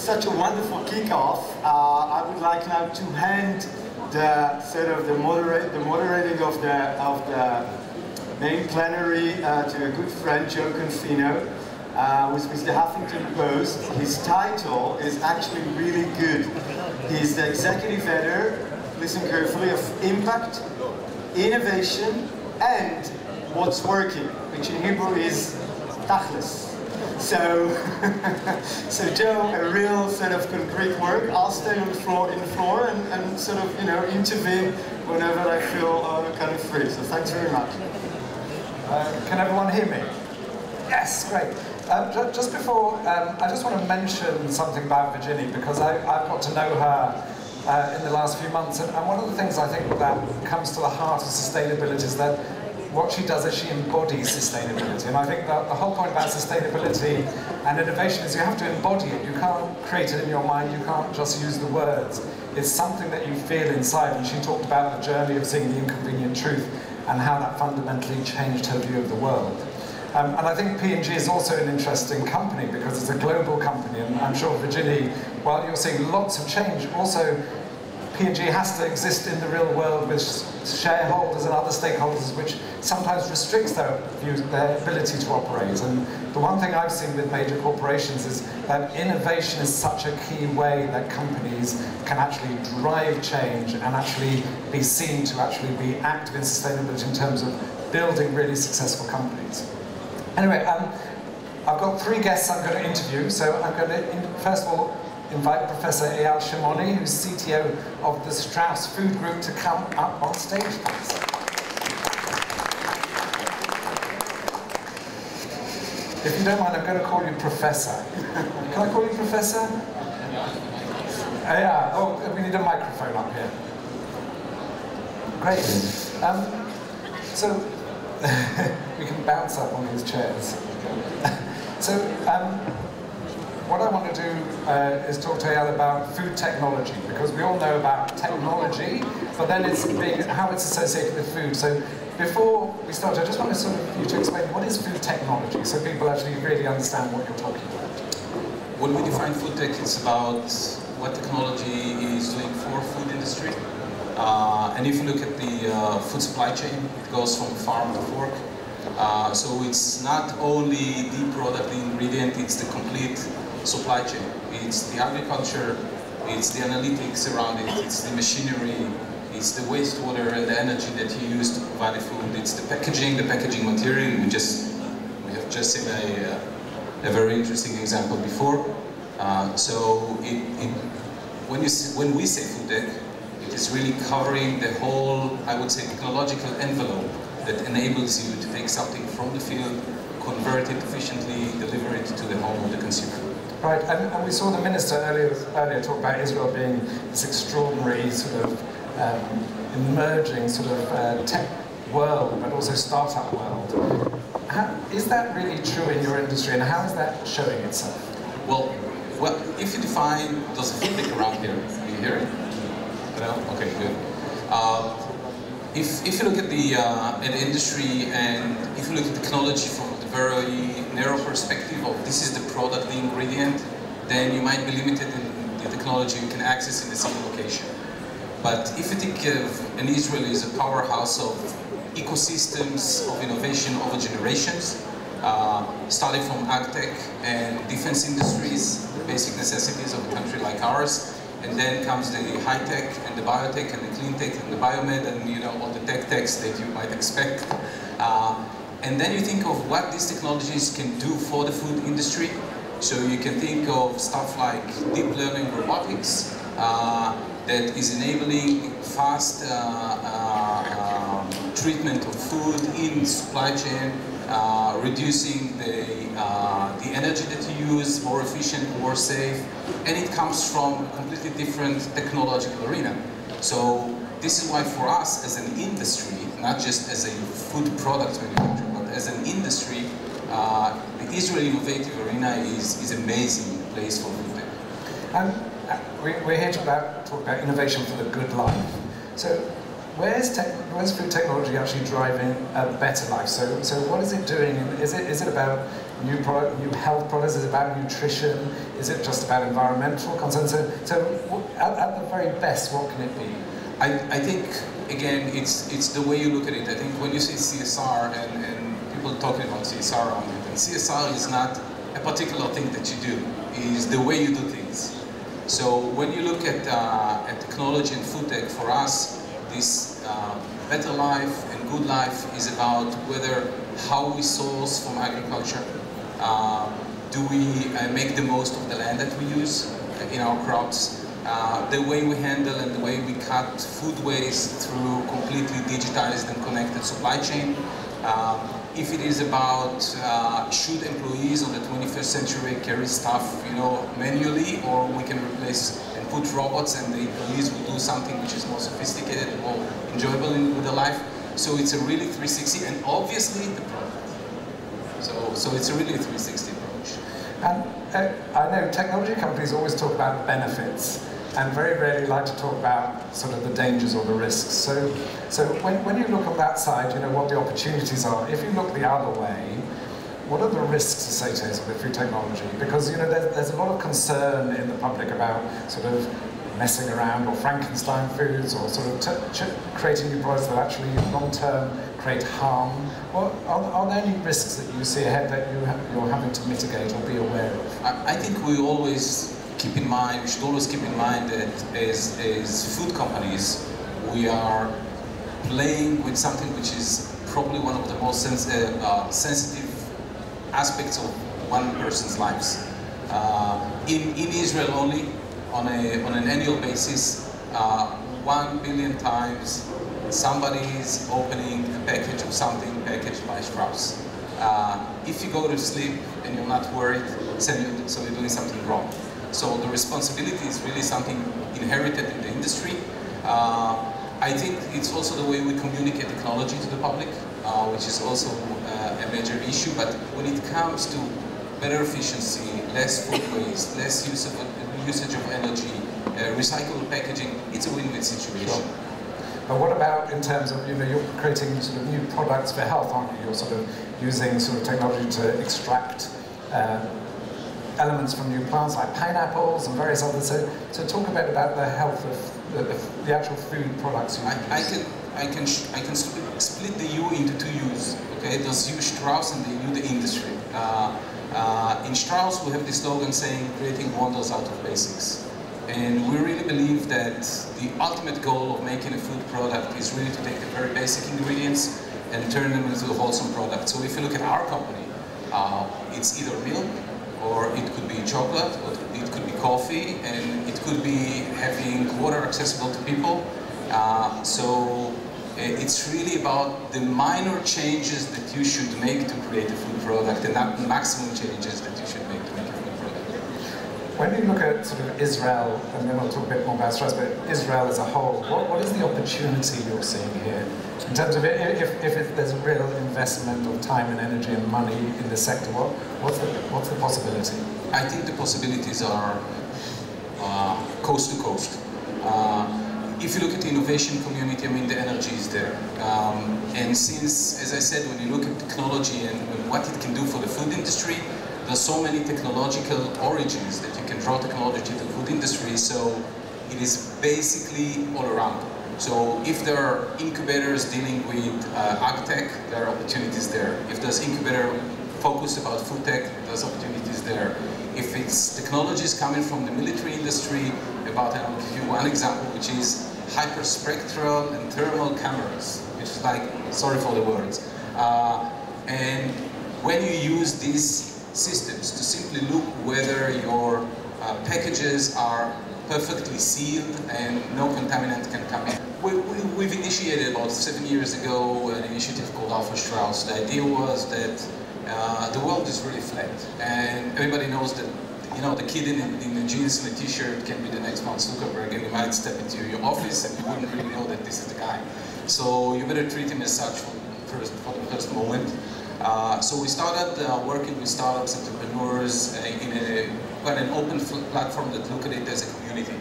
such a wonderful kickoff. I would like now to hand the sort of the moderating of the main plenary to a good friend, Joe Confino, who's with the Huffington Post. His title is actually really good. He's the executive editor, listen carefully, of Impact, Innovation, and What's Working, which in Hebrew is Tachlis. So, so Joe, a real sort of concrete work. I'll stay on the floor and sort of, you know, intervene whenever I feel kind of free. So thanks very much. Can everyone hear me? Yes, great. Just before, I just want to mention something about Virginie, because I've got to know her in the last few months, and one of the things I think that comes to the heart of sustainability is that what she does is she embodies sustainability. And I think that the whole point about sustainability and innovation is you have to embody it. You can't create it in your mind, you can't just use the words. It's something that you feel inside, and she talked about the journey of seeing the inconvenient truth and how that fundamentally changed her view of the world. And I think P&G is also an interesting company because it's a global company, and I'm sure Virginie, while you're seeing lots of change, also P&G has to exist in the real world with shareholders and other stakeholders, which sometimes restricts their ability to operate. And the one thing I've seen with major corporations is that innovation is such a key way that companies can actually drive change and actually be seen to actually be active in sustainability in terms of building really successful companies. Anyway, I've got 3 guests I'm going to interview, so I'm going to, first of all, invite Professor Eyal Shimoni, who's CTO of the Strauss Food Group, to come up on stage, please. If you don't mind, I'm going to call you Professor. Can I call you Professor? Yeah. Oh, we need a microphone up here. Great. So we can bounce up on these chairs. So. What I want to do is talk to Eyal about food technology, because we all know about technology, but then it's how it's associated with food. So before we start, I just want you to explain what is food technology, so people actually really understand what you're talking about. When we define food tech, it's about what technology is doing for food industry. And if you look at the food supply chain, it goes from farm to fork. So it's not only the product, the ingredient, it's the complete supply chain. It's the agriculture, it's the analytics around it, it's the machinery, it's the wastewater and the energy that you use to provide the food, it's the packaging material. We have just seen a very interesting example before. So when we say food tech, it is really covering the whole, I would say, technological envelope that enables you to take something from the field, convert it efficiently, deliver it to the home of the consumer. Right, and we saw the minister earlier talk about Israel being this extraordinary sort of emerging sort of tech world, but also startup world. Is that really true in your industry, and how is that showing itself? Well, if you define, there's a food tech around here. Are you hearing? No? Okay, good. If you look at the industry, and if you look at technology from the very narrow perspective of this is the product, the ingredient, then you might be limited in the technology you can access in the same location. But if you think of an Israel as a powerhouse of ecosystems of innovation over generations, starting from agtech and defense industries, the basic necessities of a country like ours, and then comes the high-tech and the biotech and the clean tech and the biomed and all the techs that you might expect. And then you think of what these technologies can do for the food industry. So you can think of stuff like deep learning robotics that is enabling fast treatment of food in supply chain, reducing the energy that you use, more efficient, more safe, and it comes from a completely different technological arena. So this is why for us as an industry, not just as a food product manufacturer, but as an industry, the Israeli innovative arena is an amazing place for food tech. We're here to talk about innovation for the good life. So where's food technology actually driving a better life? So what is it doing? Is it about new health products? Is it about nutrition? Is it just about environmental concerns? So at the very best, what can it be? I think, again, it's the way you look at it. I think when you say CSR and people talking about CSR around it, and CSR is not a particular thing that you do, is the way you do things. So when you look at technology and food tech, for us, this better life and good life is about whether how we source from agriculture, do we make the most of the land that we use in our crops, the way we handle and the way we cut food waste through completely digitized and connected supply chain. If it is about should employees on the 21st century carry stuff, manually, or we can replace and put robots and the employees will do something which is more sophisticated, more enjoyable with their life. So it's a really 360, and obviously the product. So it's a really 360 approach. And I know technology companies always talk about benefits, and very rarely like to talk about sort of the dangers or the risks. So when you look on that side, what the opportunities are. If you look the other way, what are the risks associated with food technology? Because there's a lot of concern in the public about sort of messing around or Frankenstein foods or sort of creating new products that actually long-term create harm. Well, are there any risks that you see ahead that you're having to mitigate or be aware of? I think we should always keep in mind that as food companies, we are playing with something which is probably one of the most sensitive aspects of one person's lives. In Israel only, on an annual basis, 1 billion times somebody is opening a package of something packaged by Strauss. If you go to sleep and you're not worried, so you're doing something wrong. So the responsibility is really something inherited in the industry. I think it's also the way we communicate technology to the public, which is also a major issue. But when it comes to better efficiency, less food waste, less usage of energy, recyclable packaging, it's a win-win situation. Sure. But what about in terms of, you're creating sort of new products for health, aren't you? You're sort of using sort of technology to extract elements from new plants like pineapples and various others. So talk a bit about the health of the actual food products you use. I can split the U into two U's. Okay, there's U Strauss and the U the industry. In Strauss we have this slogan saying creating wonders out of basics. And we really believe that the ultimate goal of making a food product is really to take the very basic ingredients and turn them into a wholesome product. So if you look at our company, it's either milk, or it could be chocolate, or it could be coffee, and it could be having water accessible to people. So it's really about the minor changes that you should make to create a food product, and not the maximum changes that you should make to make a food product. When you look at sort of Israel, and then we'll talk a bit more about Strauss, but Israel as a whole, what is the opportunity you're seeing here? In terms of if there's a real investment of time and energy and money in the sector, what's the possibility? I think the possibilities are coast to coast. If you look at the innovation community, I mean, the energy is there. And since, as I said, when you look at technology and what it can do for the food industry, there's so many technological origins that you can draw technology to the food industry, so it is basically all around. So if there are incubators dealing with ag tech, there are opportunities there. If there's incubator focused about food tech, there's opportunities there. If it's technologies coming from the military industry, I'll give you one example, which is hyperspectral and thermal cameras, which is like, sorry for the words. And when you use these systems to simply look whether your packages are perfectly sealed and no contaminant can come in. We've initiated about 7 years ago an initiative called Alpha Strauss. The idea was that the world is really flat, and everybody knows that the kid in the jeans and a t-shirt can be the next Mark Zuckerberg, and you might step into your office and you wouldn't really know that this is the guy. So you better treat him as such for the first moment. So we started working with startups, entrepreneurs in an open platform that look at it as a community.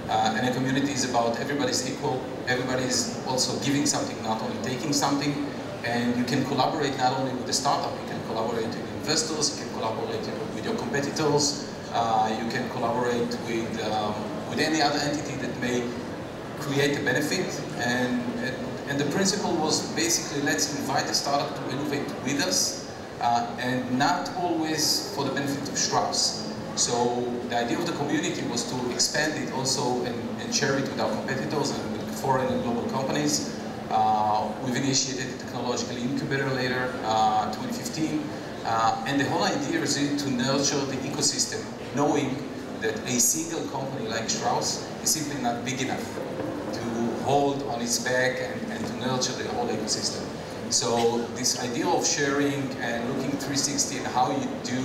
And a community is about everybody's equal, everybody is also giving something, not only taking something, and you can collaborate not only with the startup, you can collaborate with investors, you can collaborate with your competitors, you can collaborate with any other entity that may create a benefit. And the principle was basically, let's invite a startup to innovate with us, and not always for the benefit of Strauss. So the idea of the community was to expand it also and share it with our competitors and with foreign and global companies. We've initiated a technological incubator later, 2015, and the whole idea is really to nurture the ecosystem, knowing that a single company like Strauss is simply not big enough to hold on its back and to nurture the whole ecosystem. So this idea of sharing and looking 360 and how you do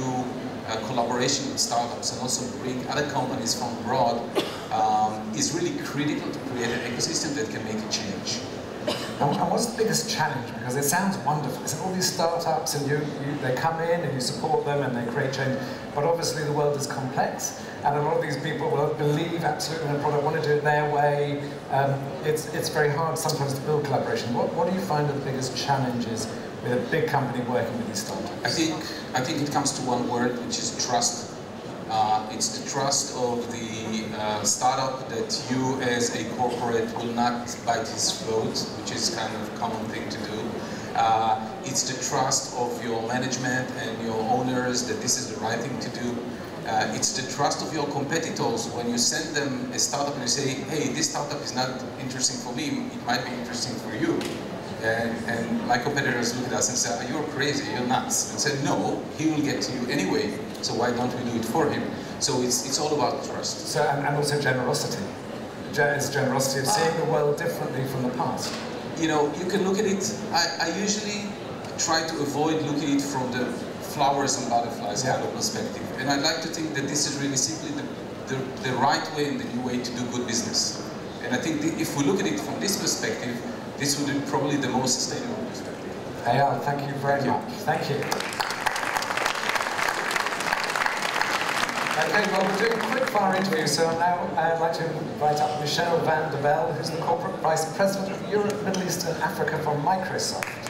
collaboration with startups and also bring other companies from abroad is really critical to create an ecosystem that can make a change. And what's the biggest challenge? Because it sounds wonderful. It's all these startups, and they come in and you support them and they create change. But obviously the world is complex, and a lot of these people will believe absolutely in a product, want to do it their way. It's very hard sometimes to build collaboration. What do you find are the biggest challenges with a big company working with these startups? I think it comes to one word, which is trust. It's the trust of the startup that you as a corporate will not bite his throat, which is kind of a common thing to do. It's the trust of your management and your owners that this is the right thing to do. It's the trust of your competitors when you send them a startup and you say, hey, this startup is not interesting for me, it might be interesting for you. And my competitors look at us and say, oh, you're crazy, you're nuts. And said, no, he will get to you anyway, so why don't we do it for him? So it's all about trust. So, and also generosity. It's generosity of seeing the world differently from the past. You know, you can look at it, I usually try to avoid looking at it from the flowers and butterflies kind of perspective. And I'd like to think that this is really simply the right way and the new way to do good business. And I think if we look at it from this perspective, this would be probably the most sustainable perspective. Eyal, thank you very much. Thank you. Okay, well, we're doing a quick fire interview, so now I'd like to invite up Michelle van der Bell, who's the Corporate Vice President of Europe, Middle East and Africa from Microsoft.